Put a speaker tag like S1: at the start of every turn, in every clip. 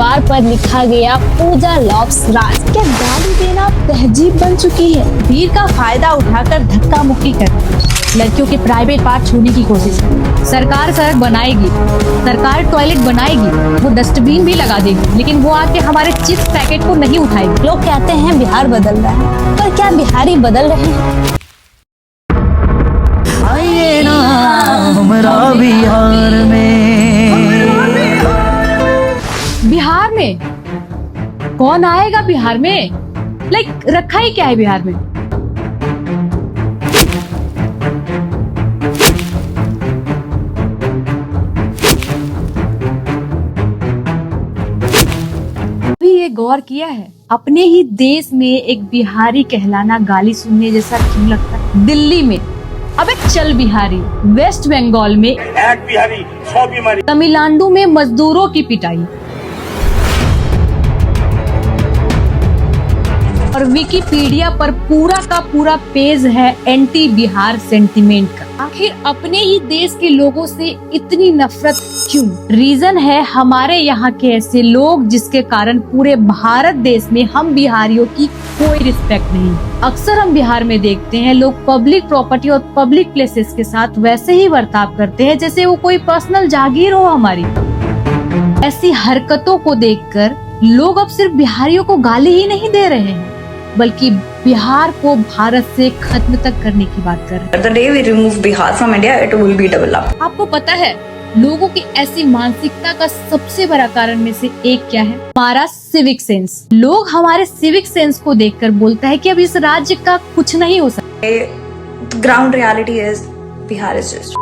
S1: दीवार पर लिखा गया पूजा लव्स राज। क्या गाली देना तहजीब बन चुकी है?
S2: भीड़ का फायदा उठाकर धक्का मुक्की कर लड़कियों के प्राइवेट पार्ट छूने की कोशिश कर। सरकार सड़क बनाएगी, सरकार टॉयलेट बनाएगी, वो डस्टबिन भी लगा देगी, लेकिन वो आके हमारे चिप्स पैकेट को नहीं उठाएगी।
S1: लोग कहते हैं बिहार बदल रहा है, पर क्या बिहारी बदल रहे हैं?
S3: आइए ना हमरा बिहार
S2: में कौन आएगा बिहार में? रखा ही क्या है बिहार में? ये गौर किया है, अपने ही देश में एक बिहारी कहलाना गाली सुनने जैसा क्यों लगता है? दिल्ली में अबे चल बिहारी, वेस्ट बंगाल में एक बिहारी 100 बीमारी, तमिलनाडु में मजदूरों की पिटाई, और विकिपीडिया पर पूरा का पूरा पेज है एंटी बिहार सेंटिमेंट का। आखिर अपने ही देश के लोगों से इतनी नफरत क्यों? रीजन है हमारे यहाँ के ऐसे लोग जिसके कारण पूरे भारत देश में हम बिहारियों की कोई रिस्पेक्ट नहीं। अक्सर हम बिहार में देखते हैं लोग पब्लिक प्रॉपर्टी और पब्लिक प्लेसेस के साथ वैसे ही बर्ताव करते हैं जैसे वो कोई पर्सनल जागीर हो हमारी। ऐसी हरकतों को देखकर लोग अब सिर्फ बिहारियों को गाली ही नहीं दे रहे हैं, बल्कि बिहार को भारत से खत्म तक करने की बात कर रहे हैं।
S4: The day we remove Bihar from India, it will be double up.
S2: आपको पता है लोगों की ऐसी मानसिकता का सबसे बड़ा कारण में से एक क्या है? हमारा सिविक सेंस। लोग हमारे सिविक सेंस को देखकर बोलता है कि अब इस राज्य का कुछ नहीं हो सकता।
S4: The ground reality is Bihar is just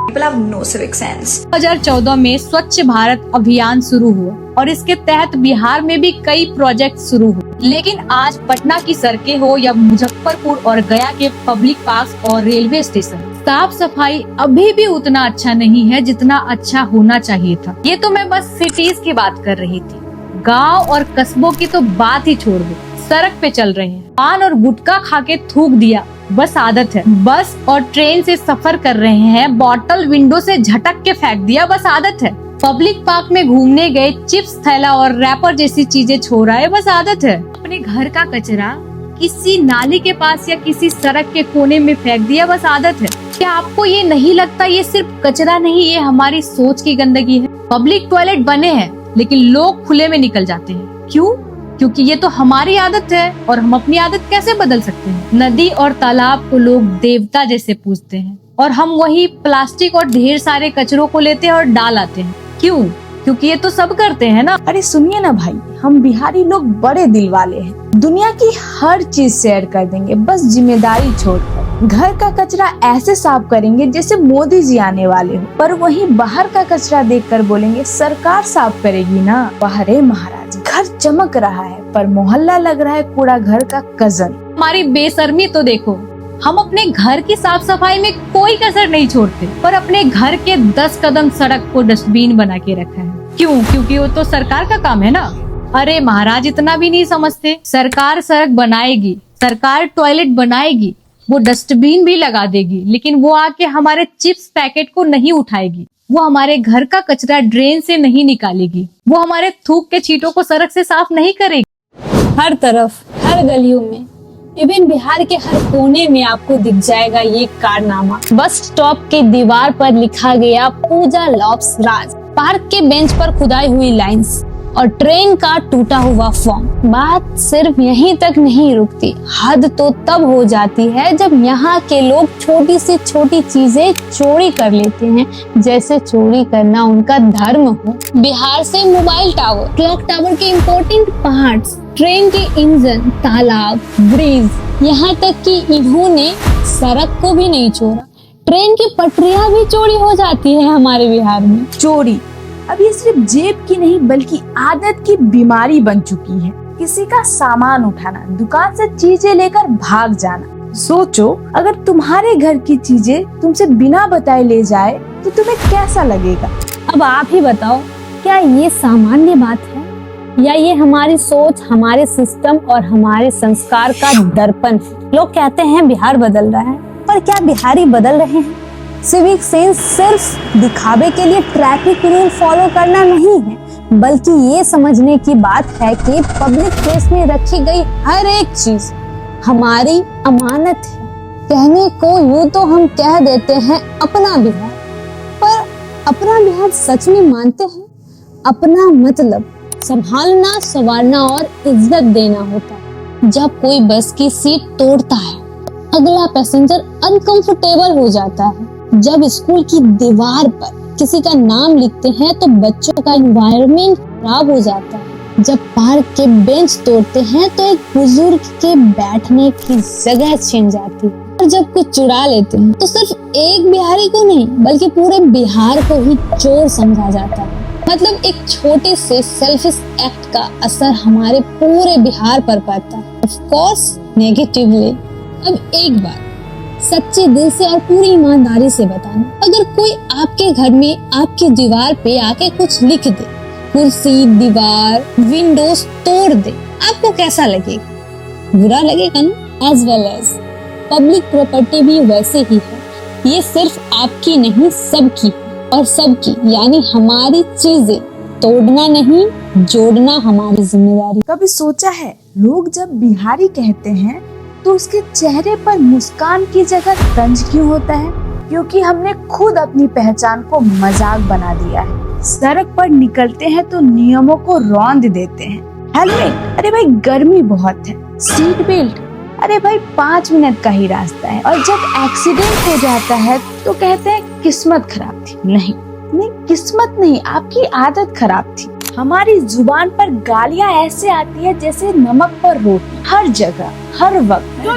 S4: people have no civic sense.
S2: 2014 में स्वच्छ भारत अभियान शुरू हुआ और इसके तहत बिहार में भी कई प्रोजेक्ट शुरू हुए, लेकिन आज पटना की सड़कें हो या मुजफ्फरपुर और गया के पब्लिक पार्क और रेलवे स्टेशन, साफ सफाई अभी भी उतना अच्छा नहीं है जितना अच्छा होना चाहिए था। ये तो मैं बस सिटीज की बात कर रही थी, गांव और कस्बों की तो बात ही छोड़ दो। सड़क पे चल रहे हैं, पान और गुटखा खा के थूक दिया बस आदत है। बस और ट्रेन से सफर कर रहे हैं, बॉटल विंडो से झटक के फेंक दिया बस आदत है। पब्लिक पार्क में घूमने गए, चिप्स थैला और रैपर जैसी चीजें छोड़ आए बस आदत है। अपने घर का कचरा किसी नाली के पास या किसी सड़क के कोने में फेंक दिया बस आदत है। क्या आपको ये नहीं लगता ये सिर्फ कचरा नहीं, ये हमारी सोच की गंदगी है? पब्लिक टॉयलेट बने हैं लेकिन लोग खुले में निकल जाते हैं, क्यों? क्योंकि ये तो हमारी आदत है और हम अपनी आदत कैसे बदल सकते हैं? नदी और तालाब को लोग देवता जैसे पूजते हैं और हम वही प्लास्टिक और ढेर सारे कचरों को लेते हैं और डाल आते हैं, क्यों? क्योंकि ये तो सब करते हैं ना।
S5: अरे सुनिए ना भाई, हम बिहारी लोग बड़े दिल वाले हैं, दुनिया की हर चीज शेयर कर देंगे बस जिम्मेदारी छोड़कर। घर का कचरा ऐसे साफ करेंगे जैसे मोदी जी आने वाले हो, पर वहीं बाहर का कचरा देखकर बोलेंगे सरकार साफ करेगी ना। बाहरे महाराज, घर चमक रहा है पर मोहल्ला लग रहा है कूड़ा घर का कजन।
S2: हमारी बेशर्मी तो देखो, हम अपने घर की साफ सफाई में कोई कसर नहीं छोड़ते, पर अपने घर के 10 कदम सड़क को डस्टबिन बना के रखा है। क्यों? क्योंकि वो तो सरकार का काम है ना। अरे महाराज, इतना भी नहीं समझते। सरकार सड़क बनाएगी, सरकार टॉयलेट बनाएगी, वो डस्टबिन भी लगा देगी, लेकिन वो आके हमारे चिप्स पैकेट को नहीं उठाएगी, वो हमारे घर का कचरा ड्रेन से नहीं निकालेगी, वो हमारे थूक के छींटों को सड़क से साफ नहीं करेगी।
S1: हर तरफ, हर गलियों में, इवन बिहार के हर कोने में आपको दिख जाएगा ये कारनामा। बस स्टॉप की दीवार पर लिखा गया पूजा लव्स राज, पार्क के बेंच पर खुदाई हुई लाइंस और ट्रेन का टूटा हुआ फॉर्म। बात सिर्फ यहीं तक नहीं रुकती, हद तो तब हो जाती है जब यहाँ के लोग छोटी से छोटी चीजें चोरी कर लेते हैं, जैसे चोरी करना उनका धर्म हो। बिहार से मोबाइल टावर, क्लॉक टावर के इम्पोर्टेंट पार्ट्स, ट्रेन के इंजन, तालाब, ब्रिज, यहाँ तक कि इन्होंने सड़क को भी नहीं छोड़ा, ट्रेन की पटरियां भी चोरी हो जाती है हमारे बिहार में।
S5: चोरी अब ये सिर्फ जेब की नहीं बल्कि आदत की बीमारी बन चुकी है। किसी का सामान उठाना, दुकान से चीजें लेकर भाग जाना। सोचो अगर तुम्हारे घर की चीजें तुमसे बिना बताए ले जाए तो तुम्हें कैसा लगेगा?
S1: अब आप ही बताओ, क्या ये सामान्य बात है या ये हमारी सोच, हमारे सिस्टम और हमारे संस्कार का दर्पण है? लोग कहते हैं बिहार बदल रहा है, पर क्या बिहारी बदल रहे हैं? सिविक सेंस सिर्फ दिखावे के लिए ट्रैफिक रूल फॉलो करना नहीं है, बल्कि ये समझने की बात है कि पब्लिक प्लेस में रखी गई हर एक चीज हमारी अमानत है। कहने को यूं तो हम कह देते हैं अपना बिहार, पर अपना बिहार सच में मानते हैं? अपना मतलब संभालना, संवारना और इज्जत देना होता है। जब कोई बस की सीट तोड़ता है, अगला पैसेंजर अनकंफर्टेबल हो जाता है। जब स्कूल की दीवार पर किसी का नाम लिखते हैं तो बच्चों का एनवायरनमेंट खराब हो जाता है। जब पार्क के बेंच तोड़ते हैं तो एक बुजुर्ग के बैठने की जगह छिन जाती है। और जब कुछ चुरा लेते हैं तो सिर्फ एक बिहारी को नहीं बल्कि पूरे बिहार को ही चोर समझा जाता है। मतलब एक छोटे से सेल्फिश एक्ट का असर हमारे पूरे बिहार पर पड़ता है, ऑफ कोर्स नेगेटिवली। अब एक बात सच्चे दिल से और पूरी ईमानदारी से बताना, अगर कोई आपके घर में आपकी दीवार पे आके कुछ लिख दे, कुर्सी, दीवार, विंडोज तोड़ दे, आपको कैसा लगेगा? बुरा लगेगा ना? As well as public property भी वैसे ही है। ये सिर्फ आपकी नहीं सबकी, और सबकी यानी हमारी चीजें तोड़ना नहीं, जोड़ना हमारी जिम्मेदारी।
S5: कभी सोचा है लोग जब बिहारी कहते हैं तो उसके चेहरे पर मुस्कान की जगह तंज क्यों होता है? क्योंकि हमने खुद अपनी पहचान को मजाक बना दिया है। सड़क पर निकलते हैं तो नियमों को रौंद देते हैं। हेलमेट, अरे भाई गर्मी बहुत है। सीट बेल्ट, अरे भाई 5 मिनट का ही रास्ता है। और जब एक्सीडेंट हो जाता है तो कहते हैं किस्मत खराब थी। नहीं, किस्मत नहीं, आपकी आदत खराब थी। हमारी जुबान पर गालियां ऐसे आती है जैसे नमक पर रोटी, हर जगह हर वक्त।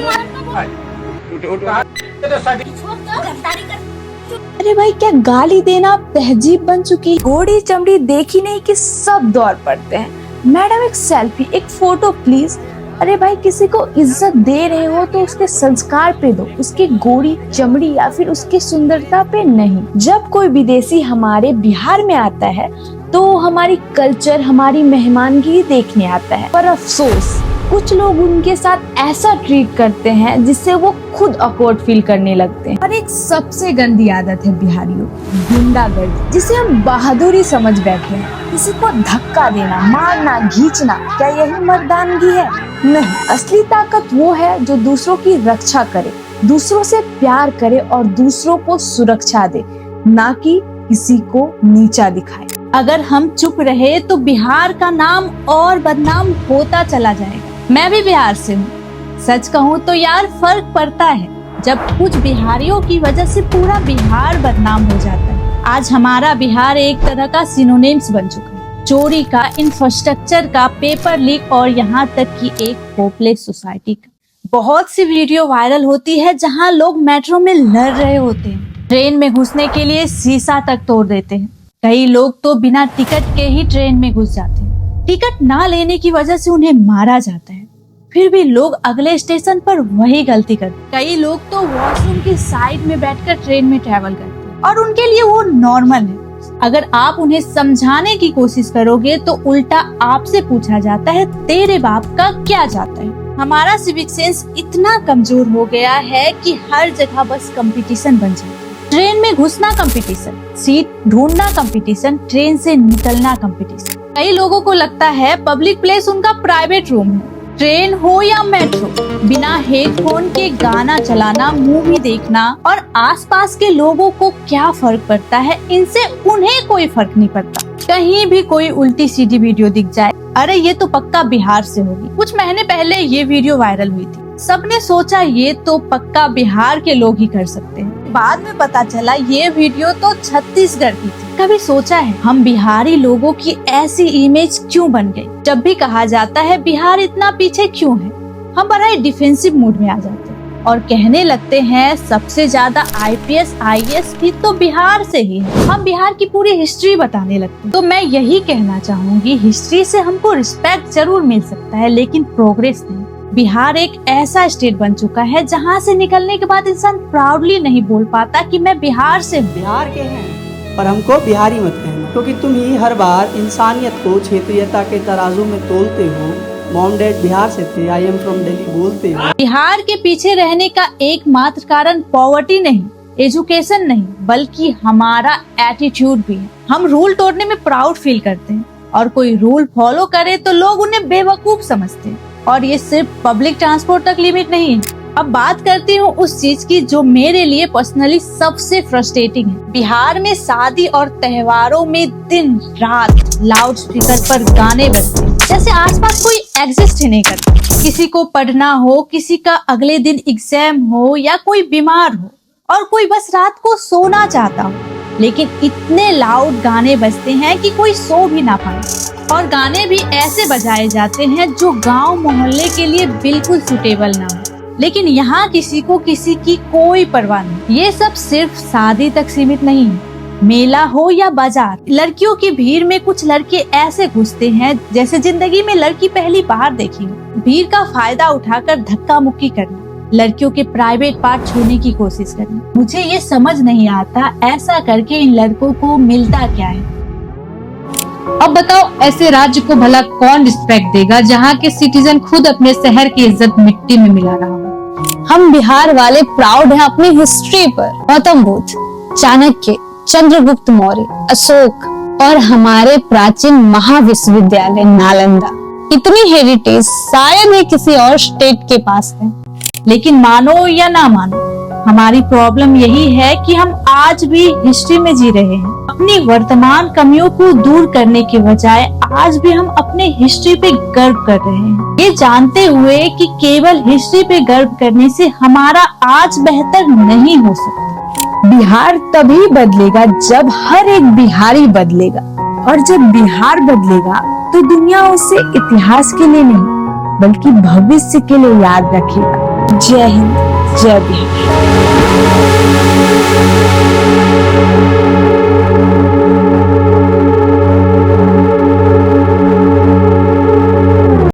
S5: अरे भाई क्या गाली देना तहजीब बन चुकी? घोड़ी चमड़ी देखी नहीं कि सब दौड़ पड़ते हैं। मैडम एक सेल्फी, एक फोटो प्लीज। अरे भाई किसी को इज्जत दे रहे हो तो उसके संस्कार पे दो, उसकी गोरी चमड़ी या फिर उसकी सुंदरता पे नहीं। जब कोई विदेशी हमारे बिहार में आता है तो हमारी कल्चर, हमारी मेहमानगी देखने आता है, पर अफसोस कुछ लोग उनके साथ ऐसा ट्रीट करते हैं जिससे वो खुद ऑकवर्ड फील करने लगते हैं। और एक सबसे गंदी आदत है बिहारियों, गुंडागर्दी, जिसे हम बहादुरी समझ बैठे हैं। किसी को धक्का देना, मारना, खींचना, क्या यही मर्दानगी है? नहीं, असली ताकत वो है जो दूसरों की रक्षा करे, दूसरों से प्यार करे और दूसरों को सुरक्षा दे, ना कि किसी को नीचा दिखाए।
S2: अगर हम चुप रहे तो बिहार का नाम और बदनाम होता चला जाएगा। मैं भी बिहार से हूँ। सच कहूँ तो यार फर्क पड़ता है जब कुछ बिहारियों की वजह से पूरा बिहार बदनाम हो जाता है। आज हमारा बिहार एक तरह का सिनोनिम्स बन चुका है, चोरी का, इंफ्रास्ट्रक्चर का, पेपर लीक और यहाँ तक कि एक होपलेस सोसाइटी का। बहुत सी वीडियो वायरल होती है जहाँ लोग मेट्रो में लड़ रहे होते हैं, ट्रेन में घुसने के लिए शीशा तक तोड़ देते हैं। कई लोग तो बिना टिकट के ही ट्रेन में घुस जाते हैं। टिकट ना लेने की वजह से उन्हें मारा जाता है, फिर भी लोग अगले स्टेशन पर वही गलती करते हैं। कई लोग तो वॉशरूम की साइड में बैठकर ट्रेन में ट्रैवल करते हैं और उनके लिए वो नॉर्मल है। अगर आप उन्हें समझाने की कोशिश करोगे तो उल्टा आपसे पूछा जाता है तेरे बाप का क्या जाता है। हमारा सिविक सेंस इतना कमजोर हो गया है कि हर जगह बस कंपटीशन बन जाता है। ट्रेन में घुसना कंपटीशन, सीट ढूंढना कंपटीशन, ट्रेन से निकलना कंपटीशन। कई लोगों को लगता है पब्लिक प्लेस उनका प्राइवेट रूम है। ट्रेन हो या मेट्रो, बिना हेडफोन के गाना चलाना, मूवी देखना और आसपास के लोगों को क्या फर्क पड़ता है, इनसे उन्हें कोई फर्क नहीं पड़ता। कहीं भी कोई उल्टी सीधी वीडियो दिख जाए, अरे ये तो पक्का बिहार से होगी। कुछ महीने पहले ये वीडियो वायरल हुई थी। सबने सोचा ये तो पक्का बिहार के लोग ही कर सकते हैं। बाद में पता चला ये वीडियो तो छत्तीसगढ़ की थी। कभी सोचा है हम बिहारी लोगों की ऐसी इमेज क्यों बन गई? जब भी कहा जाता है बिहार इतना पीछे क्यों है, हम बड़ा ही डिफेंसिव मूड में आ जाते हैं और कहने लगते हैं सबसे ज्यादा IPS IAS भी तो बिहार से ही है। हम बिहार की पूरी हिस्ट्री बताने लगते हैं। तो मैं यही कहना चाहूंगी, हिस्ट्री से हमको रिस्पेक्ट जरूर मिल सकता है लेकिन प्रोग्रेस नहीं। बिहार एक ऐसा स्टेट बन चुका है जहाँ से निकलने के बाद इंसान प्राउडली नहीं बोल पाता कि मैं बिहार से हूँ।
S6: बिहार के हैं पर हमको बिहारी मत कहना, क्योंकि तुम ही हर बार इंसानियत को क्षेत्रीयता के तराजू में तोलते हो। मॉम डैड बिहार से थे, I am from दिल्ली बोलते हो।
S2: बिहार के पीछे रहने का एकमात्र कारण पॉवर्टी नहीं, एजुकेशन नहीं, बल्कि हमारा एटीट्यूड भी है। हम रूल तोड़ने में प्राउड फील करते हैं और कोई रूल फॉलो करे तो लोग उन्हें बेवकूफ समझते हैं। और ये सिर्फ पब्लिक ट्रांसपोर्ट तक लिमिट नहीं है। अब बात करती हूँ उस चीज की जो मेरे लिए पर्सनली सबसे फ्रस्ट्रेटिंग है। बिहार में शादी और त्योहारों में दिन रात लाउड स्पीकर पर गाने बजते हैं, जैसे आसपास कोई एग्जिस्ट ही नहीं करता। किसी को पढ़ना हो, किसी का अगले दिन एग्जाम हो या कोई बीमार हो और कोई बस रात को सोना चाहता हो, लेकिन इतने लाउड गाने बजते हैं कि कोई सो भी ना पाए। और गाने भी ऐसे बजाए जाते हैं जो गांव मोहल्ले के लिए बिल्कुल सुटेबल ना हो। लेकिन यहाँ किसी को किसी की कोई परवाह नहीं। ये सब सिर्फ शादी तक सीमित नहीं है। मेला हो या बाजार, लड़कियों की भीड़ में कुछ लड़के ऐसे घुसते हैं जैसे जिंदगी में लड़की पहली बार देखी हो। भीड़ का फायदा उठाकर धक्का मुक्की करना, लड़कियों के प्राइवेट पार्ट छूने की कोशिश करना। मुझे ये समझ नहीं आता ऐसा करके इन लड़कों को मिलता क्या है।
S7: अब बताओ ऐसे राज्य को भला कौन रिस्पेक्ट देगा जहाँ के सिटीजन खुद अपने शहर की इज्जत मिट्टी में मिला रहा हो।
S1: हम बिहार वाले प्राउड हैं अपनी हिस्ट्री पर। गौतम बुद्ध, चाणक्य, चंद्रगुप्त मौर्य, अशोक और हमारे प्राचीन महाविश्वविद्यालय नालंदा। इतनी हेरिटेज शायद ही किसी और स्टेट के पास है।
S2: लेकिन मानो या ना मानो, हमारी प्रॉब्लम यही है कि हम आज भी हिस्ट्री में जी रहे हैं। अपनी वर्तमान कमियों को दूर करने के बजाय आज भी हम अपने हिस्ट्री पे गर्व कर रहे हैं, ये जानते हुए कि केवल हिस्ट्री पे गर्व करने से हमारा आज बेहतर नहीं हो सकता।
S5: बिहार तभी बदलेगा जब हर एक बिहारी बदलेगा, और जब बिहार बदलेगा तो दुनिया उसे इतिहास के लिए नहीं बल्कि भविष्य के लिए याद रखेगा। जय हिंद, जय बिहार।